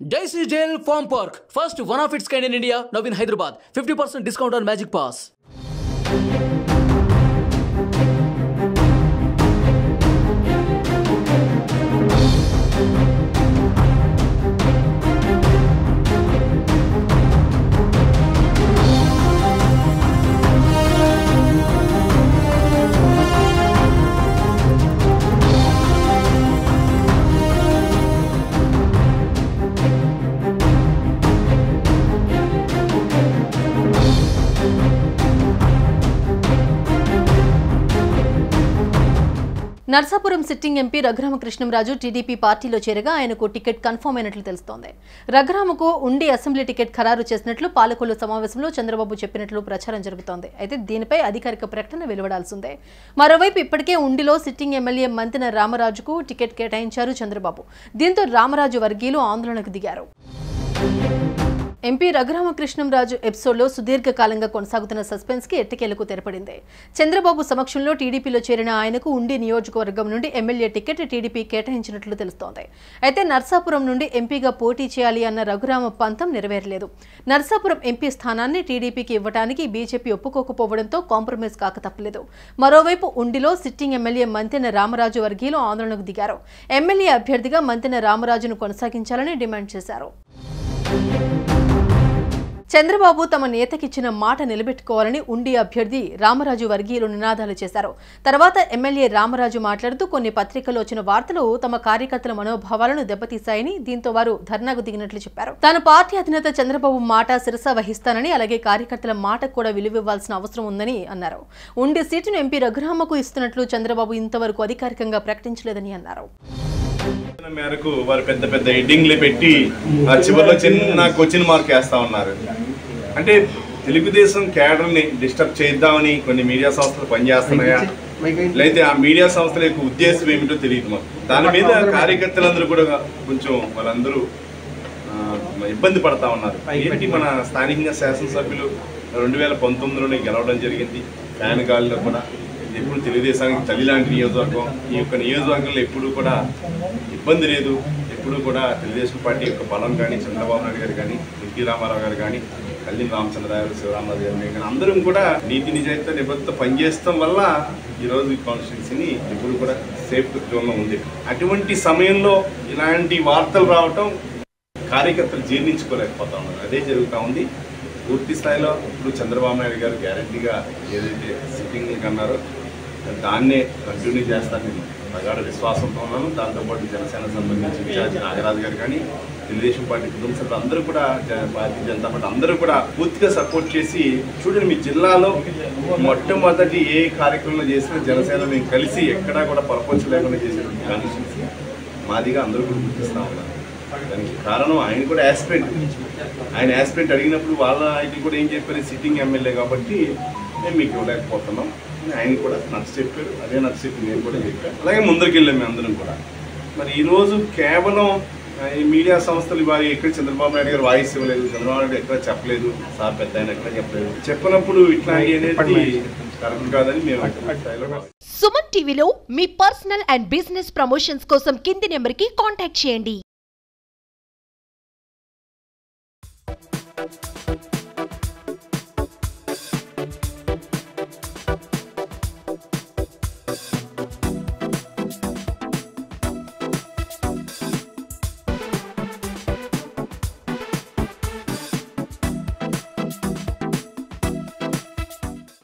Daisy Jail Farm Park, first one of its kind in India, now in Hyderabad. 50% discount on Magic Pass. Narsapuram sitting MP Raghurama Krishnam Raju TDP పార్టీలో చేరగా ఆయనకు ticket confirm అయినట్లు తెలుస్తోంది. రఘురామకు ఉండి assembly ticket ఖరారు చేసినట్లు పాలకొల్లు సమావేశంలో చంద్రబాబు చెప్పినట్లు ప్రచారం జరుగుతోంది. అయితే దీనిపై అధికారిక ప్రకటన వెలువడాల్సిందే. మరోవైపు ఇప్పటికే ఉండిలో సిట్టింగ్ ఎమ్మెల్యే మంతెన రామరాజుకు టికెట్ కేటాయించారు చంద్రబాబు. దీంతో రామరాజు వర్గీయులు ఆందోళనకు దిగారు. ఎంపీ రఘురామకృష్ణంరాజు ఎపిసోడ్లో సుదీర్ఘకాలంగా కొనసాగుతున్న సస్పెన్స్ కి ఎట్టకేలకు తెరపడింది. చంద్రబాబు సమక్షంలో టీడీపీలో చేరిన ఆయనకు ఉండి నియోజకవర్గం నుండి ఎమ్మెల్యే టికెట్ టీడీపీ కేటాయించినట్లు తెలుస్తోంది. అయితే నర్సాపురం నుండి ఎంపీగా పోటీ చేయాలి అన్న రఘురామ పంతం నెరవేరలేదు. నర్సాపురం ఎంపీ స్థానాన్ని టీడీపీకి ఇవ్వడానికి బీజేపీ ఒప్పుకోకపోవడంతో కాంప్రమైజ్ కాక తప్పలేదు. మరోవైపు ఉండిలో సిట్టింగ్ ఎమ్మెల్యే మంతెన రామరాజు వర్గీయులు ఆందోళనకు దిగారు. ఎమ్మెల్యే అభ్యర్థిగా మంతెన రామరాజును కొనసాగించాలని డిమాండ్ చేశారు. చంద్రబాబు తమ నేతకిచ్చిన మాట నిలబెట్టుకోవాలని ఉండి అభ్యర్థి రామరాజు వర్గీయులు నినాదాలు చేశారు. తర్వాత ఎమ్మెల్యే రామరాజు మాట్లాడుతూ కొన్ని పత్రికల్లో వచ్చిన వార్తలు తమ కార్యకర్తల మనోభావాలను దెబ్బతీశాయని, దీంతో వారు ధర్నాకు దిగినట్లు చెప్పారు. తాను పార్టీ అధినేత చంద్రబాబు మాట శిరస వహిస్తానని, అలాగే కార్యకర్తల మాటకు కూడా విలువివ్వాల్సిన అవసరం ఉందని అన్నారు. ఉండి సీటును ఎంపీ రఘురామకు ఇస్తున్నట్లు చంద్రబాబు ఇంతవరకు అధికారికంగా ప్రకటించలేదని అన్నారు. మేరకు వారు పెద్ద పెద్ద హెడ్డింగ్లు పెట్టి ఆ చివరిలో చిన్న క్వశ్చన్ మార్క్ వేస్తా ఉన్నారు. అంటే తెలుగుదేశం క్యాడర్ని డిస్టర్బ్ చేద్దామని కొన్ని మీడియా సంస్థలు పనిచేస్తున్నాయా, లేకపోతే ఆ మీడియా సంస్థల యొక్క ఉద్దేశం ఏమిటో తెలియదు మాకు. దాని మీద కార్యకర్తలందరూ కూడా కొంచెం వాళ్ళందరూ ఇబ్బంది పడతా ఉన్నారు. ఏంటి, మన స్థానికంగా శాసనసభ్యులు 2019లోనే గెలవడం జరిగింది. ఫ్యాన్ గాలిలో కూడా ఎప్పుడు తెలుగుదేశానికి తల్లి లాంటి నియోజకవర్గం. ఈ యొక్క నియోజకవర్గంలో ఎప్పుడు కూడా ఇబ్బంది లేదు. ఎప్పుడు కూడా తెలుగుదేశం పార్టీ యొక్క బలం కానీ, చంద్రబాబు నాయుడు గారు కానీ, ఎన్టీ రామారావు గారు కానీ, కళ్యాణ్ రామచంద్రరావు, శివరామరాజు గారు కానీ అందరం కూడా నీతి నిజాయితీ నిబద్ధత పనిచేయడం వల్ల ఈరోజు ఈ కాన్స్టిట్యున్సీని ఎప్పుడు కూడా సేఫ్ జోన్లో ఉంది. అటువంటి సమయంలో ఇలాంటి వార్తలు రావటం కార్యకర్తలు జీర్ణించుకోలేకపోతా ఉన్నారు. అదే జరుగుతూ ఉంది. పూర్తి స్థాయిలో ఇప్పుడు చంద్రబాబు నాయుడు గారు గ్యారంటీగా ఏదైతే సిట్టింగ్ అన్నారో దాన్నే కంటిన్యూ చేస్తానని ప్రగాఢ విశ్వాసంతో ఉన్నాను. దాంతోపాటు జనసేన సంబంధించి ఇన్ఛార్జి నాగరాజు గారు కానీ, తెలుగుదేశం పార్టీ కుటుంబ సభ్యులు అందరూ కూడా, భారతీయ జనతా పార్టీ అందరూ కూడా పూర్తిగా సపోర్ట్ చేసి, చూడండి మీ జిల్లాలో మొట్టమొదటి ఏ కార్యక్రమంలో చేసినా జనసేన మేము కలిసి ఎక్కడా కూడా పొరపచ్చు లేకుండా చేసేటువంటి కాన్స్టిట్యున్సీ మాదిగా అందరూ కూడా గుర్తిస్తూ ఉన్నారు. దానికి కారణం ఆయన కూడా యాస్పిరెంట్ అడిగినప్పుడు వాళ్ళ ఆయన కూడా ఏం చెప్పారు, సిట్టింగ్ ఎమ్మెల్యే కాబట్టి మేము మీకు ఇవ్వలేకపోతున్నాం. ఆయన కూడా నచ్చ చెప్పారు. అదే నచ్చ చెప్పి నేను కూడా చెప్పాను. అలాగే ముందరికి వెళ్ళాం మేము అందరం కూడా. మరి ఈరోజు కేవలం ఈ మీడియా సంస్థలు వారి ఎక్కడ చంద్రబాబు నాయుడు గారు వాయిస్ ఇవ్వలేదు, చంద్రబాబు నాయుడు ఎక్కడ చెప్పలేదు, సార్ పెద్ద ఆయన ఎక్కడ చెప్పలేదు, చెప్పినప్పుడు ఇట్లాంటి అనేది కరెక్ట్ కాదని మేము సుమన్ టీవీలో మీ పర్సనల్ అండ్ బిజినెస్ ప్రమోషన్స్ కోసం కింది నెంబర్కి కాంటాక్ట్ చేయండి.